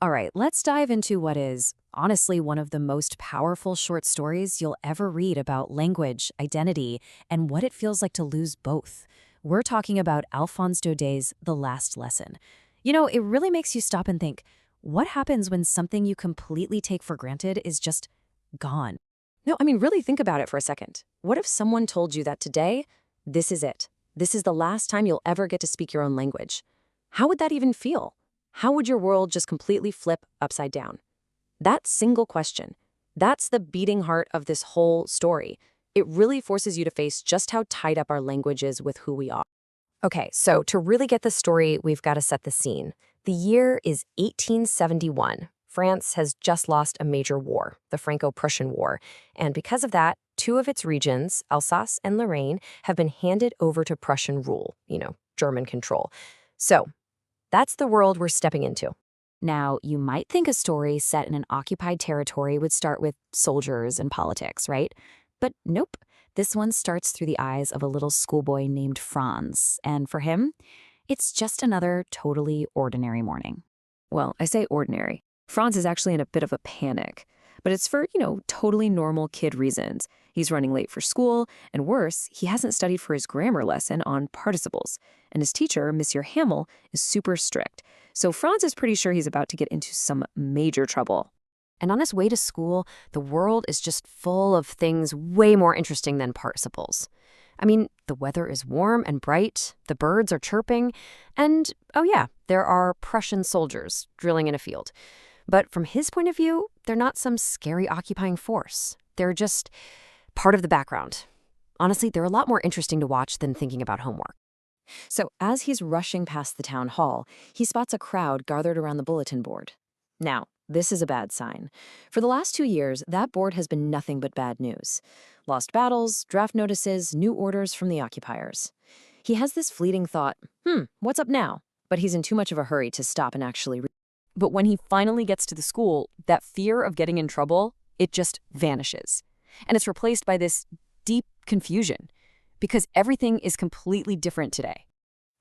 All right, let's dive into what is, honestly, one of the most powerful short stories you'll ever read about language, identity, and what it feels like to lose both. We're talking about Alphonse Daudet's The Last Lesson. It really makes you stop and think, what happens when something you completely take for granted is just gone? No, I mean, really think about it for a second. What if someone told you that today, this is it? This is the last time you'll ever get to speak your own language. How would that even feel? How would your world just completely flip upside down? That single question, that's the beating heart of this whole story. It really forces you to face just how tied up our language is with who we are. Okay, so to really get the story, we've got to set the scene. The year is 1871. France has just lost a major war, the Franco-Prussian War, and because of that, two of its regions, Alsace and Lorraine, have been handed over to Prussian rule, German control. So, that's the world we're stepping into. Now, you might think a story set in an occupied territory would start with soldiers and politics, right? But nope. This one starts through the eyes of a little schoolboy named Franz, and for him, it's just another totally ordinary morning. Well, I say ordinary. Franz is actually in a bit of a panic, but it's for, totally normal kid reasons. He's running late for school, and worse, he hasn't studied for his grammar lesson on participles. And his teacher, Monsieur Hamel, is super strict. So Franz is pretty sure he's about to get into some major trouble. And on his way to school, the world is just full of things way more interesting than participles. I mean, the weather is warm and bright, the birds are chirping, and, oh yeah, there are Prussian soldiers drilling in a field. But from his point of view, they're not some scary occupying force. They're just part of the background. Honestly, they're a lot more interesting to watch than thinking about homework. So as he's rushing past the town hall, he spots a crowd gathered around the bulletin board. Now, this is a bad sign. For the last 2 years, that board has been nothing but bad news. Lost battles, draft notices, new orders from the occupiers. He has this fleeting thought, what's up now? But he's in too much of a hurry to stop and actually read. But when he finally gets to the school, that fear of getting in trouble, it just vanishes. And it's replaced by this deep confusion, because everything is completely different today.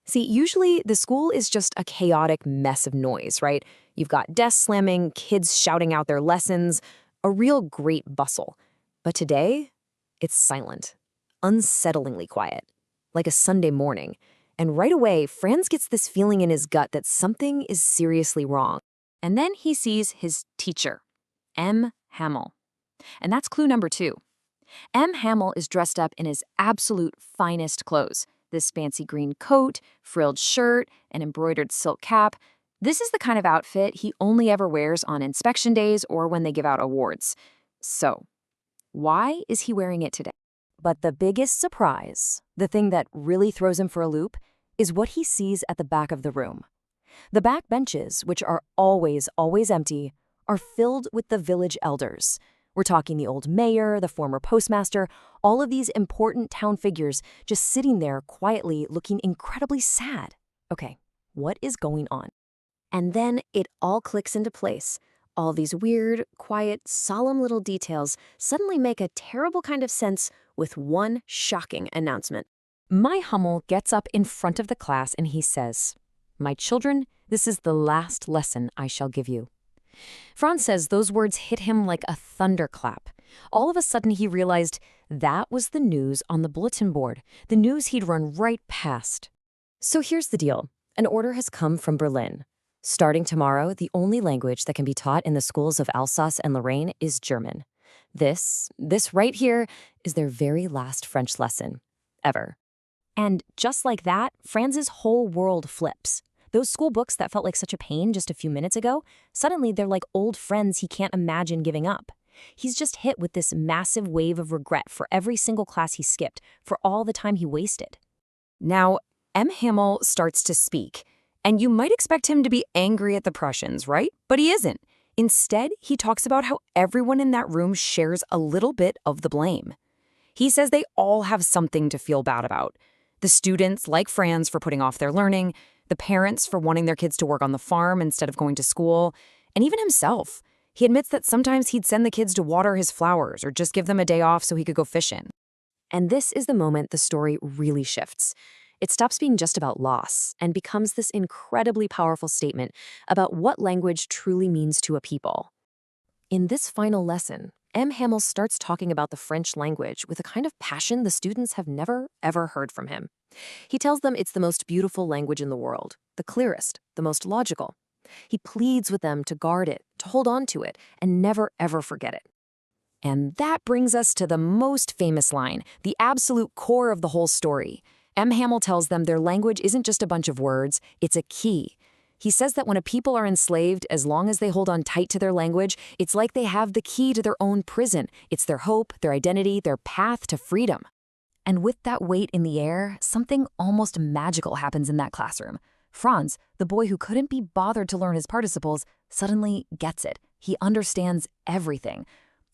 See, usually the school is just a chaotic mess of noise, right? You've got desks slamming, kids shouting out their lessons, a real great bustle. But today, it's silent, unsettlingly quiet, like a Sunday morning. And right away, Franz gets this feeling in his gut that something is seriously wrong. And then he sees his teacher, M. Hamel. And that's clue number 2. M. Hamel is dressed up in his absolute finest clothes. This fancy green coat, frilled shirt, an embroidered silk cap. This is the kind of outfit he only ever wears on inspection days or when they give out awards. So, why is he wearing it today? But the biggest surprise, the thing that really throws him for a loop, is what he sees at the back of the room. The back benches, which are always empty, are filled with the village elders. We're talking the old mayor, the former postmaster, all of these important town figures just sitting there quietly looking incredibly sad. Okay, what is going on? And then it all clicks into place. All these weird, quiet, solemn little details suddenly make a terrible kind of sense with one shocking announcement. My Hummel gets up in front of the class and he says, "My children, this is the last lesson I shall give you." Franz says those words hit him like a thunderclap. All of a sudden he realized that was the news on the bulletin board, the news he'd run right past. So here's the deal. An order has come from Berlin. Starting tomorrow, the only language that can be taught in the schools of Alsace and Lorraine is German. This right here is their very last French lesson, ever. And just like that, Franz's whole world flips. Those school books that felt like such a pain just a few minutes ago, suddenly they're like old friends he can't imagine giving up. He's just hit with this massive wave of regret for every single class he skipped, for all the time he wasted. Now, M. Hamel starts to speak, and you might expect him to be angry at the Prussians, right? But he isn't. Instead, he talks about how everyone in that room shares a little bit of the blame. He says they all have something to feel bad about. The students, like Franz, for putting off their learning, the parents for wanting their kids to work on the farm instead of going to school, and even himself. He admits that sometimes he'd send the kids to water his flowers or just give them a day off so he could go fishing. And this is the moment the story really shifts. It stops being just about loss and becomes this incredibly powerful statement about what language truly means to a people. In this final lesson, M. Hamel starts talking about the French language with a kind of passion the students have never, ever heard from him. He tells them it's the most beautiful language in the world, the clearest, the most logical. He pleads with them to guard it, to hold on to it, and never, ever forget it. And that brings us to the most famous line, the absolute core of the whole story. M. Hamel tells them their language isn't just a bunch of words, it's a key. He says that when a people are enslaved, as long as they hold on tight to their language, it's like they have the key to their own prison. It's their hope, their identity, their path to freedom. And with that weight in the air, something almost magical happens in that classroom. Franz, the boy who couldn't be bothered to learn his participles, suddenly gets it. He understands everything.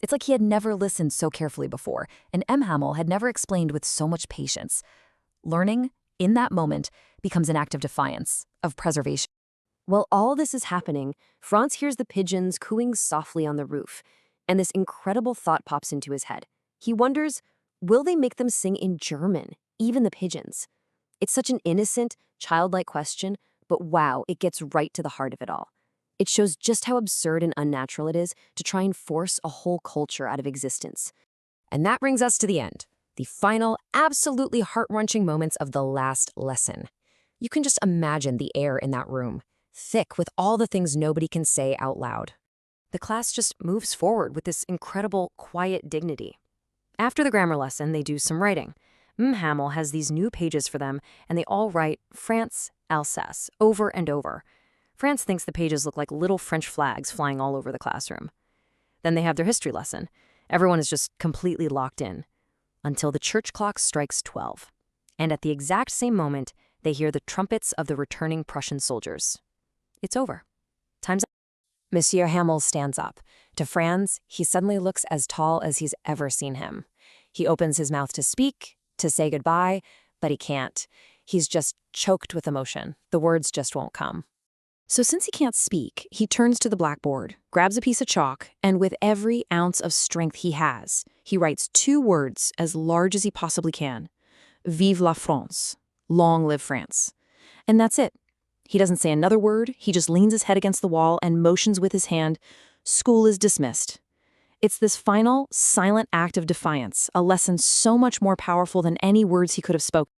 It's like he had never listened so carefully before, and M. Hamel had never explained with so much patience. Learning, in that moment, becomes an act of defiance, of preservation. While all this is happening, Franz hears the pigeons cooing softly on the roof, and this incredible thought pops into his head. He wonders, will they make them sing in German, even the pigeons? It's such an innocent, childlike question, but wow, it gets right to the heart of it all. It shows just how absurd and unnatural it is to try and force a whole culture out of existence. And that brings us to the end, the final, absolutely heart-wrenching moments of the last lesson. You can just imagine the air in that room, thick with all the things nobody can say out loud. The class just moves forward with this incredible, quiet dignity. After the grammar lesson, they do some writing. M. Hamel has these new pages for them, and they all write France, Alsace, over and over. France thinks the pages look like little French flags flying all over the classroom. Then they have their history lesson. Everyone is just completely locked in, until the church clock strikes 12. And at the exact same moment, they hear the trumpets of the returning Prussian soldiers. It's over. Time's up. Monsieur Hamel stands up. To Franz, he suddenly looks as tall as he's ever seen him. He opens his mouth to speak, to say goodbye, but he can't. He's just choked with emotion. The words just won't come. So since he can't speak, he turns to the blackboard, grabs a piece of chalk, and with every ounce of strength he has, he writes 2 words as large as he possibly can. Vive la France. Long live France. And that's it. He doesn't say another word, he just leans his head against the wall and motions with his hand. School is dismissed. It's this final, silent act of defiance, a lesson so much more powerful than any words he could have spoken.